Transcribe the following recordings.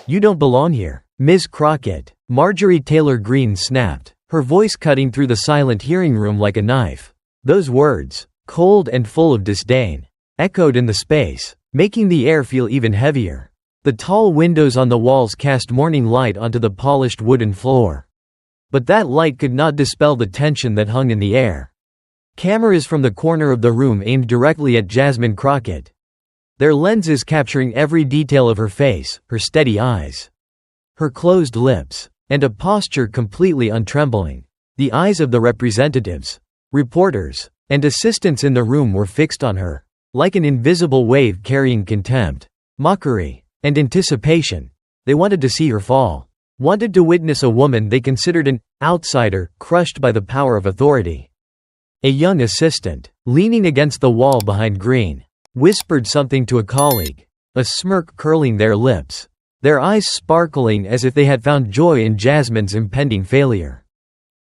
"You don't belong here, Ms. Crockett," Marjorie Taylor Greene snapped, her voice cutting through the silent hearing room like a knife. Those words, cold and full of disdain, echoed in the space, making the air feel even heavier. The tall windows on the walls cast morning light onto the polished wooden floor. But that light could not dispel the tension that hung in the air. Cameras from the corner of the room aimed directly at Jasmine Crockett, their lenses capturing every detail of her face, her steady eyes, her closed lips, and a posture completely untrembling. The eyes of the representatives, reporters, and assistants in the room were fixed on her, like an invisible wave carrying contempt, mockery, and anticipation. They wanted to see her fall, wanted to witness a woman they considered an outsider, crushed by the power of authority. A young assistant, leaning against the wall behind Greene, whispered something to a colleague, a smirk curling their lips, their eyes sparkling as if they had found joy in Jasmine's impending failure.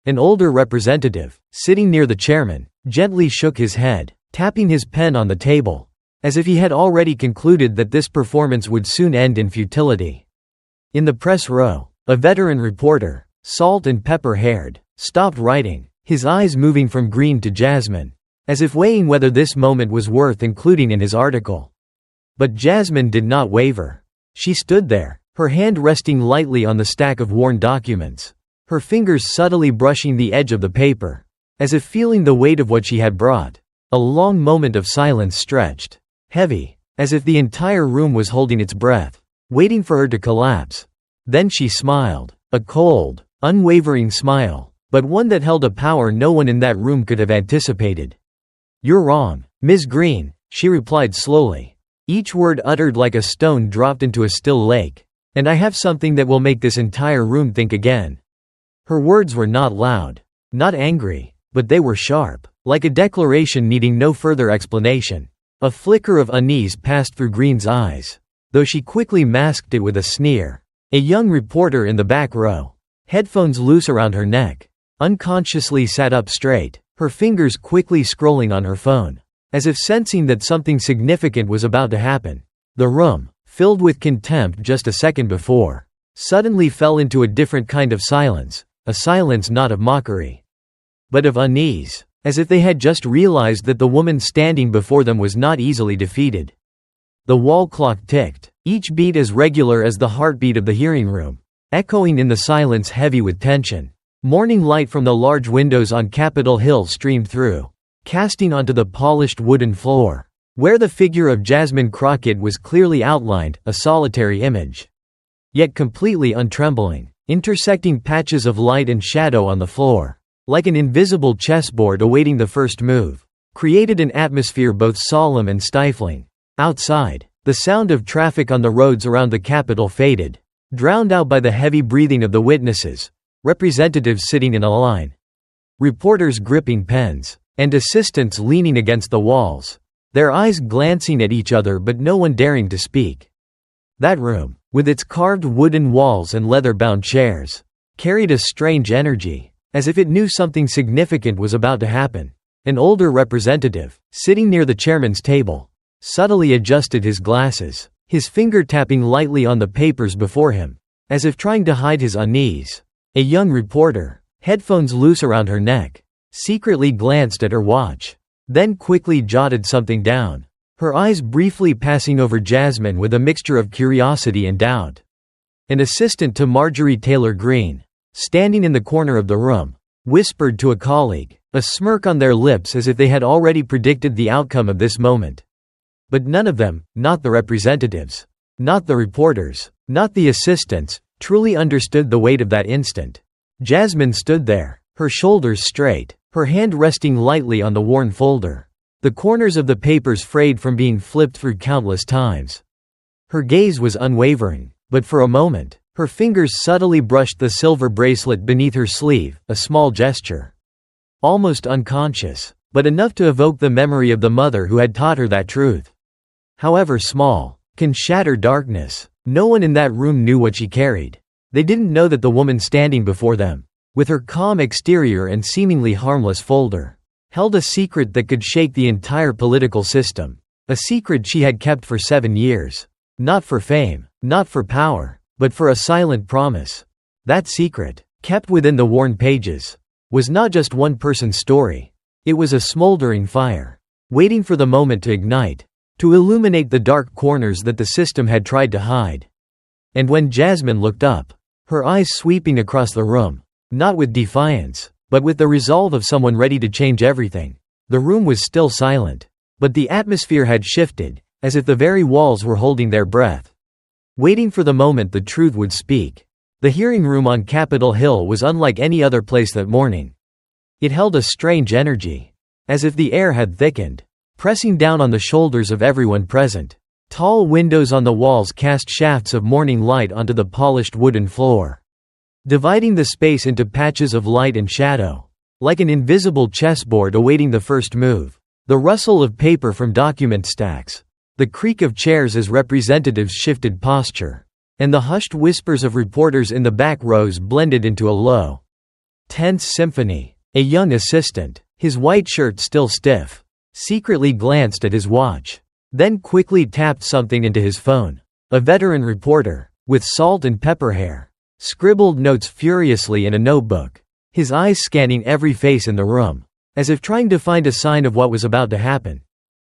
An older representative, sitting near the chairman, gently shook his head, tapping his pen on the table, as if he had already concluded that this performance would soon end in futility. In the press row, a veteran reporter, salt and pepper haired, stopped writing, his eyes moving from Greene to Jasmine, as if weighing whether this moment was worth including in his article. But Jasmine did not waver. She stood there, her hand resting lightly on the stack of worn documents, her fingers subtly brushing the edge of the paper, as if feeling the weight of what she had brought. A long moment of silence stretched, heavy, as if the entire room was holding its breath, waiting for her to collapse. Then she smiled, a cold, unwavering smile, but one that held a power no one in that room could have anticipated. "You're wrong, Ms. Greene," she replied slowly, each word uttered like a stone dropped into a still lake. "And I have something that will make this entire room think again." Her words were not loud, not angry, but they were sharp, like a declaration needing no further explanation. A flicker of unease passed through Greene's eyes, though she quickly masked it with a sneer. A young reporter in the back row, headphones loose around her neck, unconsciously sat up straight, her fingers quickly scrolling on her phone, as if sensing that something significant was about to happen. The room, filled with contempt just a second before, suddenly fell into a different kind of silence, a silence not of mockery, but of unease, as if they had just realized that the woman standing before them was not easily defeated. The wall clock ticked, each beat as regular as the heartbeat of the hearing room, echoing in the silence heavy with tension. Morning light from the large windows on Capitol Hill streamed through, casting onto the polished wooden floor, where the figure of Jasmine Crockett was clearly outlined, a solitary image, yet completely untrembling, intersecting patches of light and shadow on the floor, like an invisible chessboard awaiting the first move, created an atmosphere both solemn and stifling. Outside, the sound of traffic on the roads around the Capitol faded, drowned out by the heavy breathing of the witnesses, representatives sitting in a line, reporters gripping pens, and assistants leaning against the walls, their eyes glancing at each other but no one daring to speak. That room, with its carved wooden walls and leather-bound chairs, carried a strange energy, as if it knew something significant was about to happen. An older representative, sitting near the chairman's table, subtly adjusted his glasses, his finger tapping lightly on the papers before him, as if trying to hide his unease. A young reporter, headphones loose around her neck, secretly glanced at her watch, then quickly jotted something down, her eyes briefly passing over Jasmine with a mixture of curiosity and doubt. An assistant to Marjorie Taylor Greene, standing in the corner of the room, whispered to a colleague, a smirk on their lips as if they had already predicted the outcome of this moment. But none of them, not the representatives, not the reporters, not the assistants, truly understood the weight of that instant. Jasmine stood there, her shoulders straight, her hand resting lightly on the worn folder, the corners of the papers frayed from being flipped through countless times. Her gaze was unwavering, but for a moment, her fingers subtly brushed the silver bracelet beneath her sleeve, a small gesture, almost unconscious, but enough to evoke the memory of the mother who had taught her that truth, however small, can shatter darkness. No one in that room knew what she carried. They didn't know that the woman standing before them, with her calm exterior and seemingly harmless folder, held a secret that could shake the entire political system. A secret she had kept for 7 years. Not for fame, not for power, but for a silent promise. That secret, kept within the worn pages, was not just one person's story. It was a smoldering fire, waiting for the moment to ignite, to illuminate the dark corners that the system had tried to hide. And when Jasmine looked up, her eyes sweeping across the room, not with defiance, but with the resolve of someone ready to change everything, the room was still silent, but the atmosphere had shifted, as if the very walls were holding their breath, waiting for the moment the truth would speak. The hearing room on Capitol Hill was unlike any other place that morning. It held a strange energy, as if the air had thickened, pressing down on the shoulders of everyone present. Tall windows on the walls cast shafts of morning light onto the polished wooden floor, dividing the space into patches of light and shadow, like an invisible chessboard awaiting the first move. The rustle of paper from document stacks, the creak of chairs as representatives shifted posture, and the hushed whispers of reporters in the back rows blended into a low, tense symphony. A young assistant, his white shirt still stiff, secretly glanced at his watch, then quickly tapped something into his phone. A veteran reporter, with salt and pepper hair, scribbled notes furiously in a notebook, his eyes scanning every face in the room, as if trying to find a sign of what was about to happen.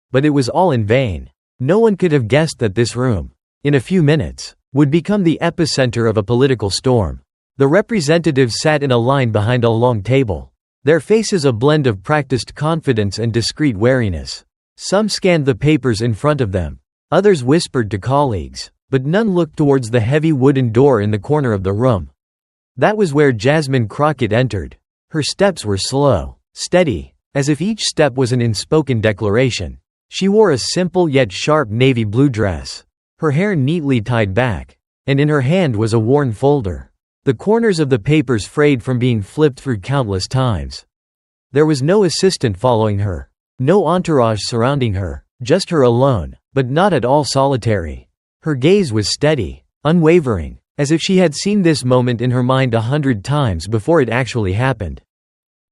But it was all in vain. No one could have guessed that this room, in a few minutes, would become the epicenter of a political storm. The representatives sat in a line behind a long table, their faces a blend of practiced confidence and discreet wariness. Some scanned the papers in front of them, others whispered to colleagues, but none looked towards the heavy wooden door in the corner of the room. That was where Jasmine Crockett entered. Her steps were slow, steady, as if each step was an unspoken declaration. She wore a simple yet sharp navy blue dress, her hair neatly tied back, and in her hand was a worn folder, the corners of the papers frayed from being flipped through countless times. There was no assistant following her, no entourage surrounding her, just her alone, but not at all solitary. Her gaze was steady, unwavering, as if she had seen this moment in her mind 100 times before it actually happened.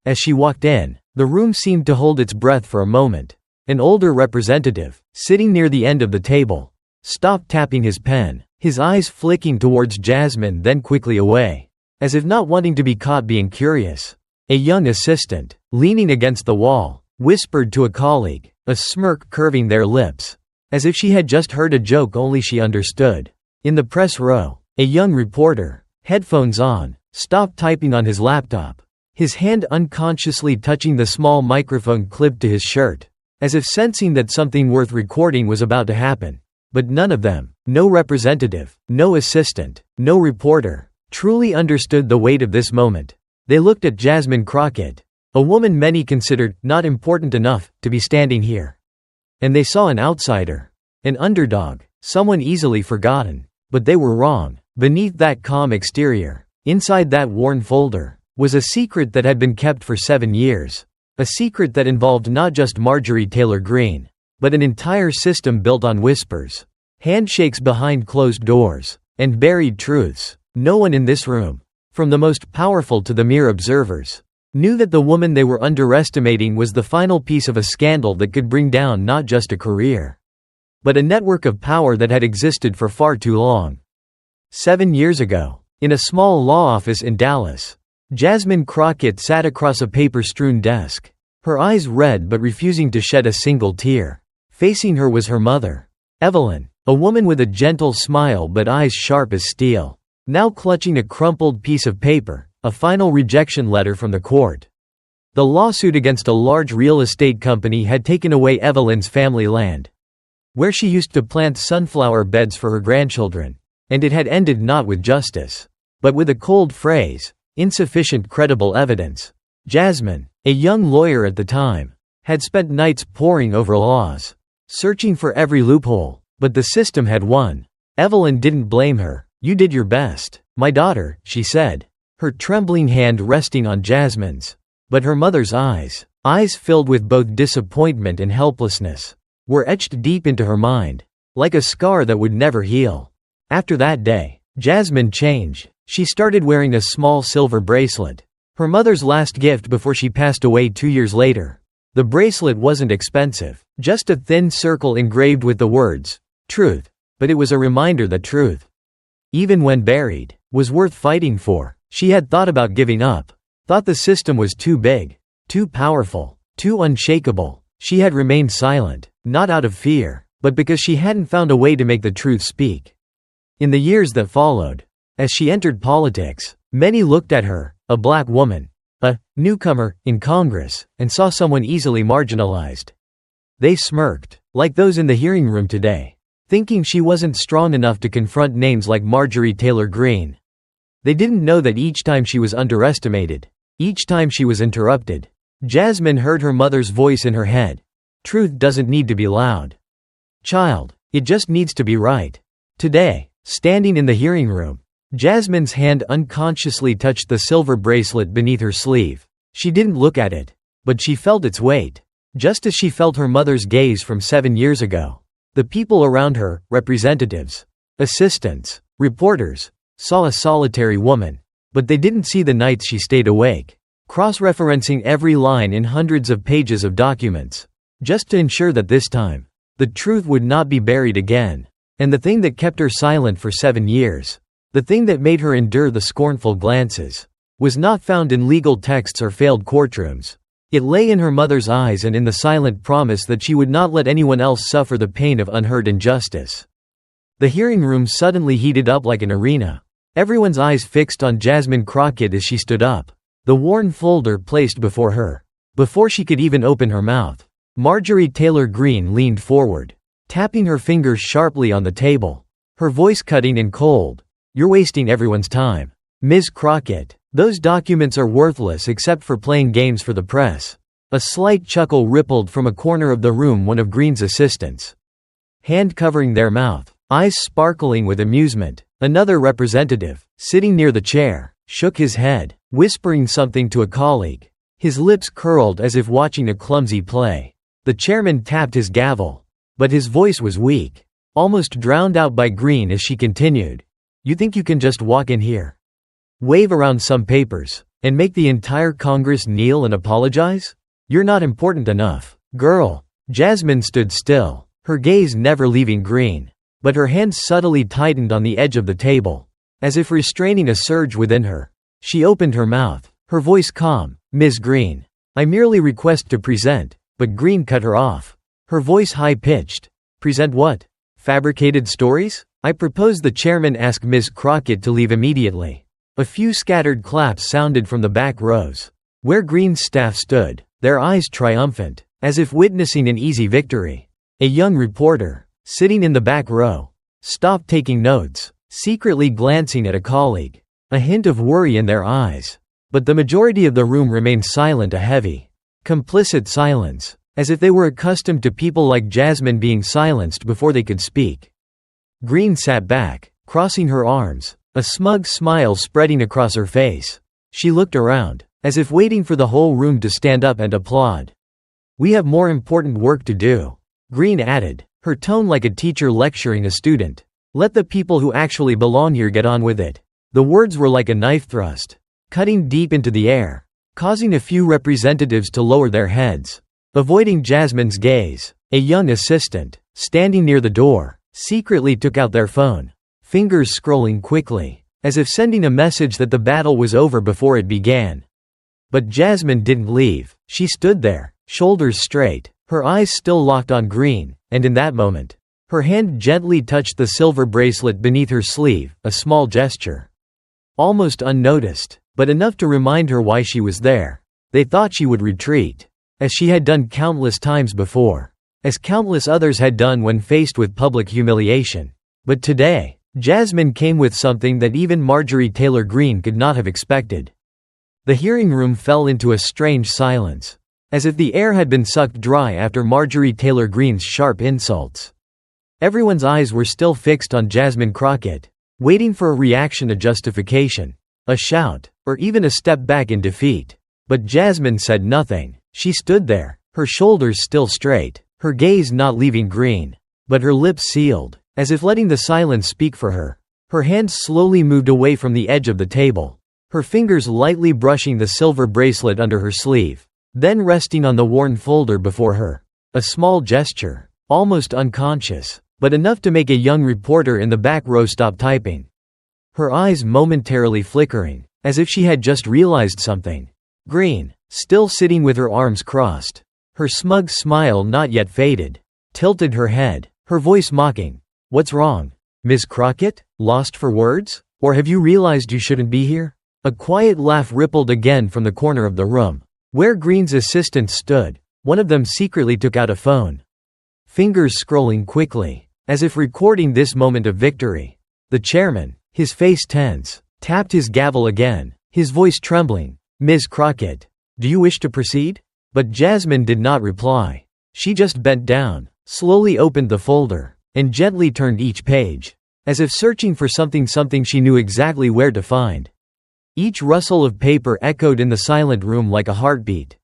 As she walked in, the room seemed to hold its breath for a moment. An older representative, sitting near the end of the table, stopped tapping his pen, his eyes flicking towards Jasmine then quickly away, as if not wanting to be caught being curious. A young assistant, leaning against the wall, whispered to a colleague, a smirk curving their lips, as if she had just heard a joke only she understood. In the press row, a young reporter, headphones on, stopped typing on his laptop, his hand unconsciously touching the small microphone clipped to his shirt, as if sensing that something worth recording was about to happen. But none of them, no representative, no assistant, no reporter, truly understood the weight of this moment. They looked at Jasmine Crockett, a woman many considered not important enough to be standing here. And they saw an outsider, an underdog, someone easily forgotten. But they were wrong. Beneath that calm exterior, inside that worn folder, was a secret that had been kept for 7 years. A secret that involved not just Marjorie Taylor Greene, but an entire system built on whispers, handshakes behind closed doors, and buried truths. No one in this room, from the most powerful to the mere observers, knew that the woman they were underestimating was the final piece of a scandal that could bring down not just a career, but a network of power that had existed for far too long. 7 years ago, in a small law office in Dallas, Jasmine Crockett sat across a paper-strewn desk, her eyes red but refusing to shed a single tear. Facing her was her mother, Evelyn, a woman with a gentle smile but eyes sharp as steel, now clutching a crumpled piece of paper, a final rejection letter from the court. The lawsuit against a large real estate company had taken away Evelyn's family land, where she used to plant sunflower beds for her grandchildren, and it had ended not with justice, but with a cold phrase, insufficient credible evidence. Jasmine, a young lawyer at the time, had spent nights poring over laws, searching for every loophole, but the system had won. Evelyn didn't blame her. "You did your best, my daughter," she said, her trembling hand resting on Jasmine's. But her mother's eyes filled with both disappointment and helplessness, were etched deep into her mind, like a scar that would never heal. After that day, Jasmine changed. She started wearing a small silver bracelet, her mother's last gift before she passed away 2 years later. The bracelet wasn't expensive, just a thin circle engraved with the words, "Truth," but it was a reminder that truth even when buried, was worth fighting for. She had thought about giving up. Thought the system was too big, too powerful, too unshakable. She had remained silent, not out of fear, but because she hadn't found a way to make the truth speak. In the years that followed, as she entered politics, many looked at her, a black woman, a newcomer, in Congress, and saw someone easily marginalized. They smirked, like those in the hearing room today, thinking she wasn't strong enough to confront names like Marjorie Taylor Greene. They didn't know that each time she was underestimated, each time she was interrupted, Jasmine heard her mother's voice in her head. Truth doesn't need to be loud, child, it just needs to be right. Today, standing in the hearing room, Jasmine's hand unconsciously touched the silver bracelet beneath her sleeve. She didn't look at it, but she felt its weight, just as she felt her mother's gaze from 7 years ago. The people around her, representatives, assistants, reporters, saw a solitary woman, but they didn't see the nights she stayed awake, cross-referencing every line in hundreds of pages of documents, just to ensure that this time, the truth would not be buried again. And the thing that kept her silent for 7 years, the thing that made her endure the scornful glances, was not found in legal texts or failed courtrooms. It lay in her mother's eyes and in the silent promise that she would not let anyone else suffer the pain of unheard injustice. The hearing room suddenly heated up like an arena. Everyone's eyes fixed on Jasmine Crockett as she stood up, the worn folder placed before her. Before she could even open her mouth, Marjorie Taylor Greene leaned forward, tapping her fingers sharply on the table, her voice cutting and cold. "You're wasting everyone's time, Ms. Crockett. Those documents are worthless except for playing games for the press." A slight chuckle rippled from a corner of the room. One of Greene's assistants, hand covering their mouth, eyes sparkling with amusement. Another representative, sitting near the chair, shook his head, whispering something to a colleague. His lips curled as if watching a clumsy play. The chairman tapped his gavel, but his voice was weak, almost drowned out by Greene as she continued. "You think you can just walk in here, wave around some papers, and make the entire Congress kneel and apologize? You're not important enough, girl." Jasmine stood still, her gaze never leaving Greene, but her hands subtly tightened on the edge of the table, as if restraining a surge within her. She opened her mouth, her voice calm. "Ms. Greene, I merely request to present," but Greene cut her off, her voice high-pitched. "Present what? Fabricated stories? I propose the chairman ask Ms. Crockett to leave immediately." A few scattered claps sounded from the back rows, where Greene's staff stood, their eyes triumphant, as if witnessing an easy victory. A young reporter, sitting in the back row, stopped taking notes, secretly glancing at a colleague, a hint of worry in their eyes. But the majority of the room remained silent, a heavy, complicit silence, as if they were accustomed to people like Jasmine being silenced before they could speak. Greene sat back, crossing her arms, a smug smile spreading across her face. She looked around, as if waiting for the whole room to stand up and applaud. "We have more important work to do," Greene added, her tone like a teacher lecturing a student. "Let the people who actually belong here get on with it." The words were like a knife thrust, cutting deep into the air, causing a few representatives to lower their heads, avoiding Jasmine's gaze. A young assistant, standing near the door, secretly took out their phone, fingers scrolling quickly, as if sending a message that the battle was over before it began. But Jasmine didn't leave. She stood there, shoulders straight, her eyes still locked on Greene, and in that moment, her hand gently touched the silver bracelet beneath her sleeve, a small gesture, almost unnoticed, but enough to remind her why she was there. They thought she would retreat, as she had done countless times before, as countless others had done when faced with public humiliation. But today, Jasmine came with something that even Marjorie Taylor Greene could not have expected. The hearing room fell into a strange silence, as if the air had been sucked dry after Marjorie Taylor Greene's sharp insults. Everyone's eyes were still fixed on Jasmine Crockett, waiting for a reaction, a justification, a shout, or even a step back in defeat. But Jasmine said nothing. She stood there, her shoulders still straight, her gaze not leaving Greene, but her lips sealed, as if letting the silence speak for her. Her hands slowly moved away from the edge of the table, her fingers lightly brushing the silver bracelet under her sleeve, then resting on the worn folder before her. A small gesture, almost unconscious, but enough to make a young reporter in the back row stop typing. her eyes momentarily flickering, as if she had just realized something. Greene, still sitting with her arms crossed, her smug smile not yet faded, tilted her head, her voice mocking. "What's wrong, Ms. Crockett? Lost for words? Or have you realized you shouldn't be here?" A quiet laugh rippled again from the corner of the room, where Greene's assistants stood. One of them secretly took out a phone, fingers scrolling quickly, as if recording this moment of victory. The chairman, his face tense, tapped his gavel again, his voice trembling. "Ms. Crockett, do you wish to proceed?" But Jasmine did not reply. She just bent down, slowly opened the folder, and gently turned each page, as if searching for something she knew exactly where to find. Each rustle of paper echoed in the silent room like a heartbeat,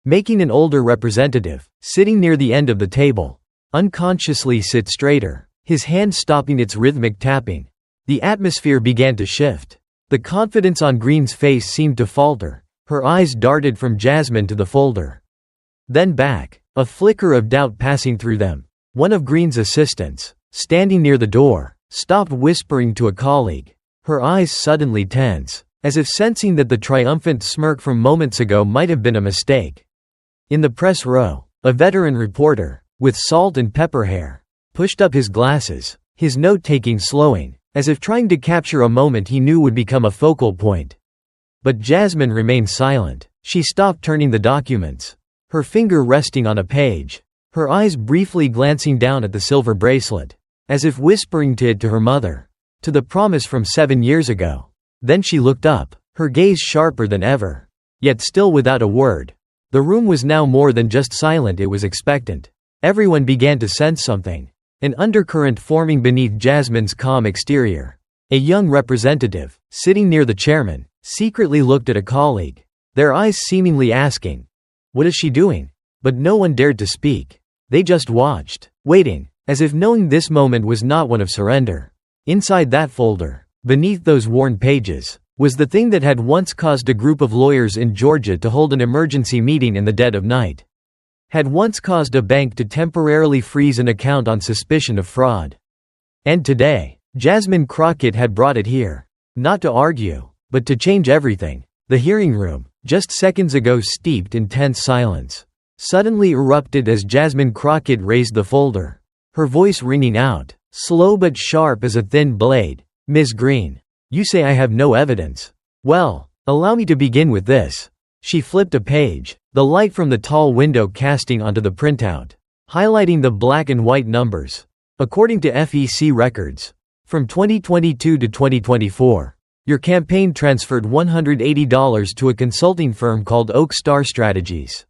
making an older representative, sitting near the end of the table, unconsciously sit straighter, his hand stopping its rhythmic tapping. The atmosphere began to shift. The confidence on Greene's face seemed to falter. Her eyes darted from Jasmine to the folder, then back, a flicker of doubt passing through them. One of Greene's assistants, standing near the door, stopped whispering to a colleague, her eyes suddenly tense, as if sensing that the triumphant smirk from moments ago might have been a mistake. In the press row, a veteran reporter, with salt and pepper hair, pushed up his glasses, his note-taking slowing, as if trying to capture a moment he knew would become a focal point. But Jasmine remained silent. She stopped turning the documents, her finger resting on a page, her eyes briefly glancing down at the silver bracelet, as if whispering to her mother, to the promise from 7 years ago. Then she looked up, her gaze sharper than ever, yet still without a word. The room was now more than just silent, it was expectant. Everyone began to sense something, an undercurrent forming beneath Jasmine's calm exterior. A young representative, sitting near the chairman, secretly looked at a colleague, their eyes seemingly asking, "What is she doing?" But no one dared to speak. They just watched, waiting, as if knowing this moment was not one of surrender. Inside that folder, beneath those worn pages, was the thing that had once caused a group of lawyers in Georgia to hold an emergency meeting in the dead of night. Had once caused a bank to temporarily freeze an account on suspicion of fraud. And today, Jasmine Crockett had brought it here. Not to argue, but to change everything. The hearing room, just seconds ago steeped in tense silence, suddenly erupted as Jasmine Crockett raised the folder, her voice ringing out, slow but sharp as a thin blade. "Ms. Greene, you say I have no evidence. Well, allow me to begin with this." She flipped a page, the light from the tall window casting onto the printout, highlighting the black and white numbers. According to FEC records, from 2022 to 2024, your campaign transferred $180 to a consulting firm called Oak Star Strategies.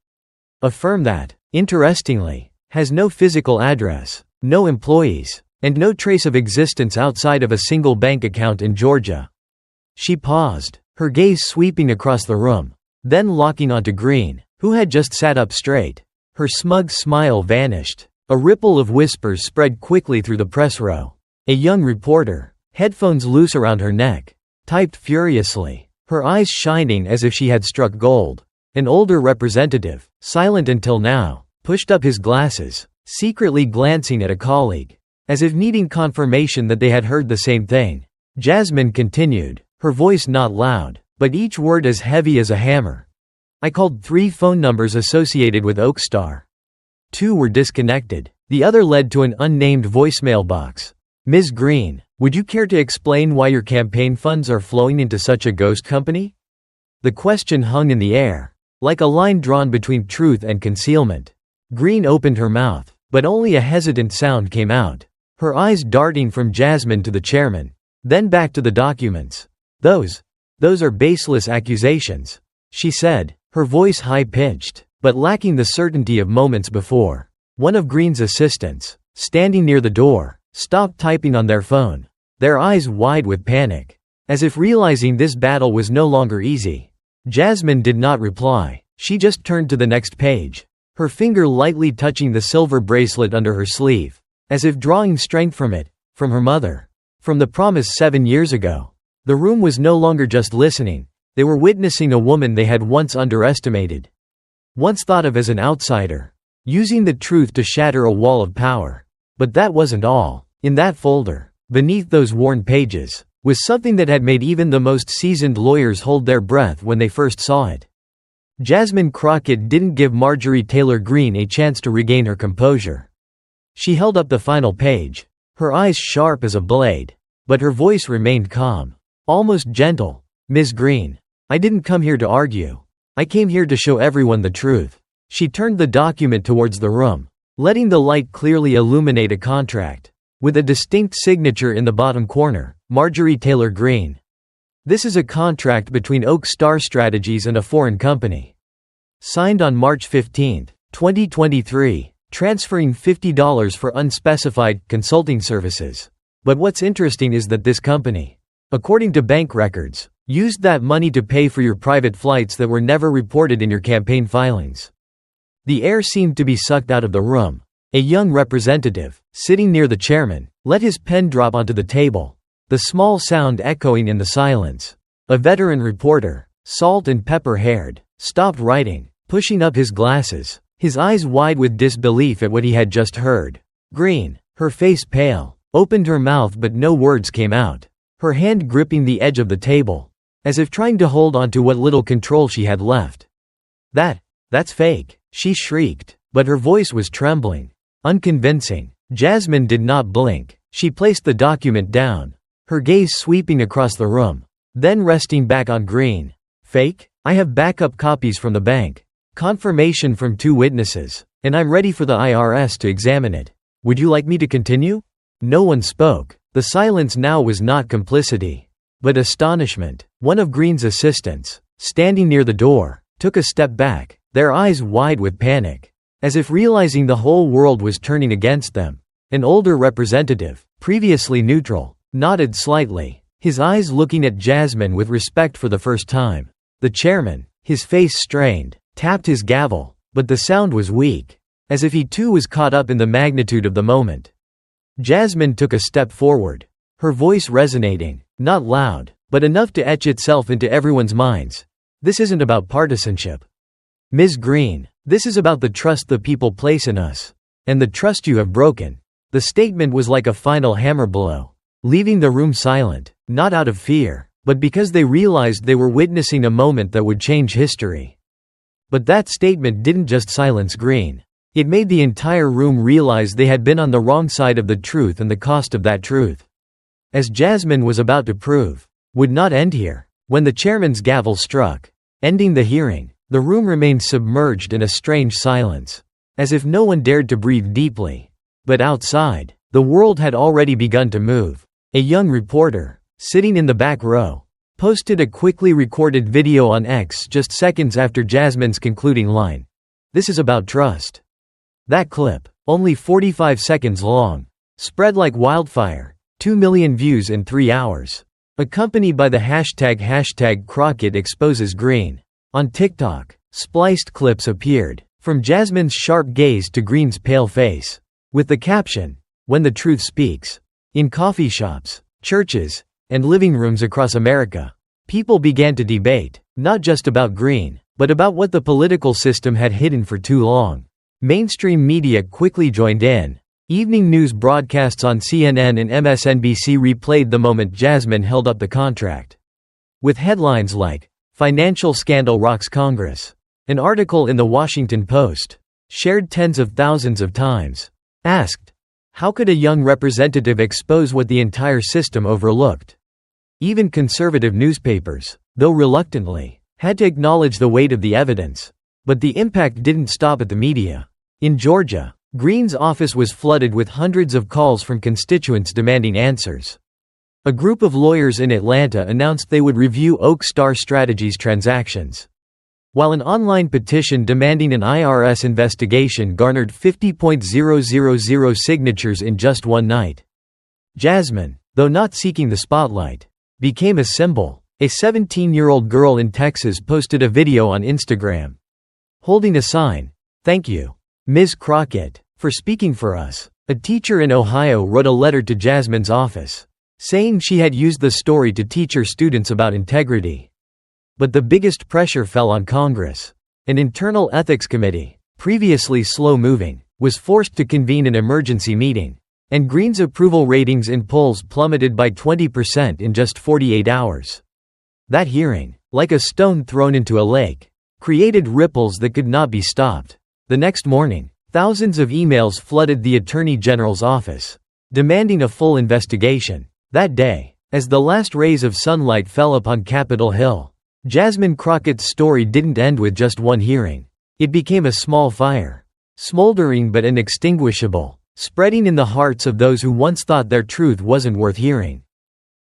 A firm that, interestingly, has no physical address, no employees, and no trace of existence outside of a single bank account in Georgia. She paused, her gaze sweeping across the room, then locking onto Greene, who had just sat up straight. Her smug smile vanished. A ripple of whispers spread quickly through the press row. A young reporter, headphones loose around her neck, typed furiously, her eyes shining as if she had struck gold. An older representative, silent until now, pushed up his glasses, secretly glancing at a colleague, as if needing confirmation that they had heard the same thing. Jasmine continued, her voice not loud, but each word as heavy as a hammer. "I called 3 phone numbers associated with Oak Star. 2 were disconnected. The other led to an unnamed voicemail box. Ms. Greene, would you care to explain why your campaign funds are flowing into such a ghost company?" The question hung in the air, like a line drawn between truth and concealment. Greene opened her mouth, but only a hesitant sound came out, her eyes darting from Jasmine to the chairman, then back to the documents. Those are baseless accusations," she said, her voice high-pitched, but lacking the certainty of moments before. One of Greene's assistants, standing near the door, stopped typing on their phone, their eyes wide with panic, as if realizing this battle was no longer easy. Jasmine did not reply. She just turned to the next page, her finger lightly touching the silver bracelet under her sleeve, as if drawing strength from it, from her mother, from the promise 7 years ago. The room was no longer just listening. They were witnessing a woman they had once underestimated, once thought of as an outsider, using the truth to shatter a wall of power. But that wasn't all. In that folder, beneath those worn pages, was something that had made even the most seasoned lawyers hold their breath when they first saw it. Jasmine Crockett didn't give Marjorie Taylor Greene a chance to regain her composure. She held up the final page, her eyes sharp as a blade, but her voice remained calm, almost gentle. "Ms. Greene, I didn't come here to argue. I came here to show everyone the truth." She turned the document towards the room, letting the light clearly illuminate a contract, with a distinct signature in the bottom corner, Marjorie Taylor Greene. "This is a contract between Oak Star Strategies and a foreign company. Signed on March 15, 2023, transferring $50 for unspecified consulting services. But what's interesting is that this company, according to bank records, used that money to pay for your private flights that were never reported in your campaign filings." The air seemed to be sucked out of the room. A young representative, sitting near the chairman, let his pen drop onto the table, the small sound echoing in the silence. A veteran reporter, salt and pepper haired, stopped writing, pushing up his glasses, his eyes wide with disbelief at what he had just heard. Greene, her face pale, opened her mouth but no words came out, her hand gripping the edge of the table, as if trying to hold on to what little control she had left. That's fake," she shrieked, but her voice was trembling. Unconvincing. Jasmine did not blink. She placed the document down, her gaze sweeping across the room, then resting back on Greene. "Fake? I have backup copies from the bank. Confirmation from 2 witnesses, and I'm ready for the IRS to examine it. Would you like me to continue?" No one spoke. The silence now was not complicity, but astonishment. One of Greene's assistants, standing near the door, took a step back, their eyes wide with panic, as if realizing the whole world was turning against them. An older representative, previously neutral, nodded slightly, his eyes looking at Jasmine with respect for the first time. The chairman, his face strained, tapped his gavel, but the sound was weak, as if he too was caught up in the magnitude of the moment. Jasmine took a step forward, her voice resonating, not loud, but enough to etch itself into everyone's minds. "This isn't about partisanship. Ms. Greene, this is about the trust the people place in us. And the trust you have broken." The statement was like a final hammer blow, leaving the room silent, not out of fear, but because they realized they were witnessing a moment that would change history. But that statement didn't just silence Greene. It made the entire room realize they had been on the wrong side of the truth and the cost of that truth. As Jasmine was about to prove, would not end here. When the chairman's gavel struck, ending the hearing, the room remained submerged in a strange silence, as if no one dared to breathe deeply. But outside, the world had already begun to move. A young reporter, sitting in the back row, posted a quickly recorded video on X just seconds after Jasmine's concluding line. "This is about trust." That clip, only 45 seconds long, spread like wildfire, 2 million views in 3 hours. Accompanied by the hashtag Crockett exposes Greene. On TikTok, spliced clips appeared, from Jasmine's sharp gaze to Greene's pale face, with the caption, "When the truth speaks." In coffee shops, churches, and living rooms across America, people began to debate, not just about Greene, but about what the political system had hidden for too long. Mainstream media quickly joined in. Evening news broadcasts on CNN and MSNBC replayed the moment Jasmine held up the contract, with headlines like, "Financial Scandal Rocks Congress." An article in the Washington Post, shared tens of thousands of times, asked, "How could a young representative expose what the entire system overlooked?" Even conservative newspapers, though reluctantly, had to acknowledge the weight of the evidence. But the impact didn't stop at the media. In Georgia, Greene's office was flooded with hundreds of calls from constituents demanding answers. A group of lawyers in Atlanta announced they would review Oak Star Strategies transactions, while an online petition demanding an IRS investigation garnered 50,000 signatures in just one night. Jasmine, though not seeking the spotlight, became a symbol. A 17-year-old girl in Texas posted a video on Instagram, holding a sign, "Thank you, Ms. Crockett, for speaking for us." A teacher in Ohio wrote a letter to Jasmine's office, saying she had used the story to teach her students about integrity. But the biggest pressure fell on Congress. An internal ethics committee, previously slow-moving, was forced to convene an emergency meeting. And Greene's approval ratings in polls plummeted by 20% in just 48 hours. That hearing, like a stone thrown into a lake, created ripples that could not be stopped. The next morning, thousands of emails flooded the Attorney General's office, demanding a full investigation. That day, as the last rays of sunlight fell upon Capitol Hill, Jasmine Crockett's story didn't end with just one hearing. It became a small fire, smoldering but inextinguishable, spreading in the hearts of those who once thought their truth wasn't worth hearing.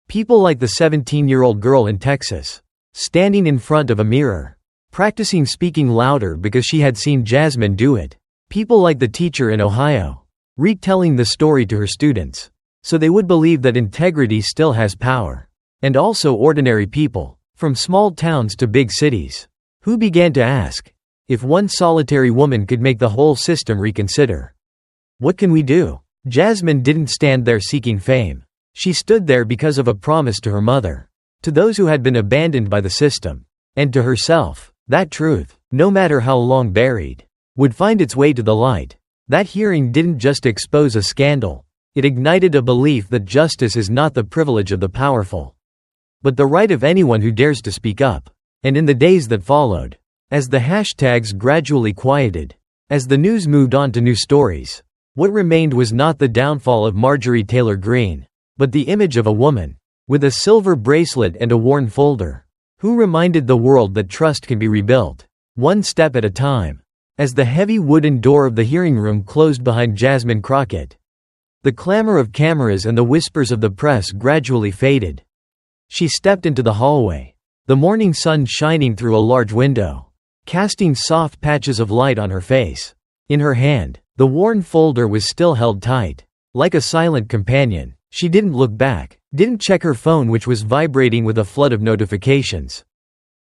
People like the 17-year-old girl in Texas, standing in front of a mirror, practicing speaking louder because she had seen Jasmine do it. People like the teacher in Ohio, retelling the story to her students, so they would believe that integrity still has power. And also ordinary people, from small towns to big cities, who began to ask, if one solitary woman could make the whole system reconsider. What can we do? Jasmine didn't stand there seeking fame. She stood there because of a promise to her mother, to those who had been abandoned by the system, and to herself. That truth, no matter how long buried, would find its way to the light. That hearing didn't just expose a scandal. It ignited a belief that justice is not the privilege of the powerful, but the right of anyone who dares to speak up. And in the days that followed, as the hashtags gradually quieted, as the news moved on to new stories, what remained was not the downfall of Marjorie Taylor Greene, but the image of a woman, with a silver bracelet and a worn folder, who reminded the world that trust can be rebuilt, one step at a time. As the heavy wooden door of the hearing room closed behind Jasmine Crockett, the clamor of cameras and the whispers of the press gradually faded. She stepped into the hallway, the morning sun shining through a large window, casting soft patches of light on her face. In her hand, the worn folder was still held tight. Like a silent companion, she didn't look back, didn't check her phone which was vibrating with a flood of notifications.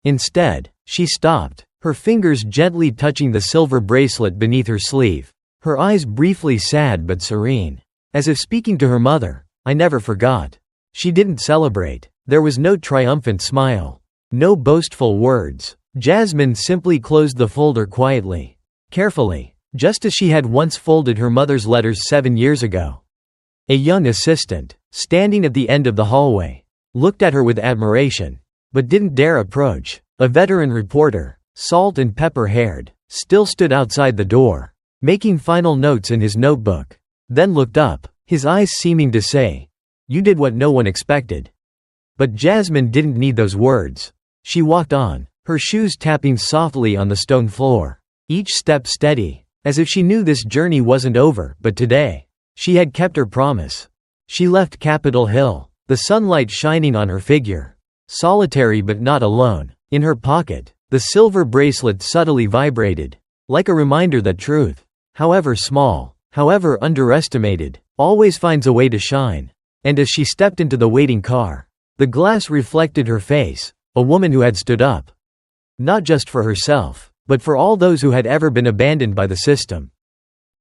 Instead, she stopped, her fingers gently touching the silver bracelet beneath her sleeve, her eyes briefly sad but serene, as if speaking to her mother. I never forgot. She didn't celebrate. There was no triumphant smile, no boastful words. Jasmine simply closed the folder quietly, carefully, just as she had once folded her mother's letters 7 years ago. A young assistant, standing at the end of the hallway, looked at her with admiration, but didn't dare approach. A veteran reporter, salt and pepper haired, still stood outside the door, making final notes in his notebook, then looked up, his eyes seeming to say, "You did what no one expected." But Jasmine didn't need those words. She walked on, her shoes tapping softly on the stone floor, each step steady, as if she knew this journey wasn't over. But today, she had kept her promise. She left Capitol Hill, the sunlight shining on her figure, solitary but not alone. In her pocket, the silver bracelet subtly vibrated, like a reminder that truth, however small, however underestimated, always finds a way to shine. And as she stepped into the waiting car, the glass reflected her face, a woman who had stood up, not just for herself, but for all those who had ever been abandoned by the system.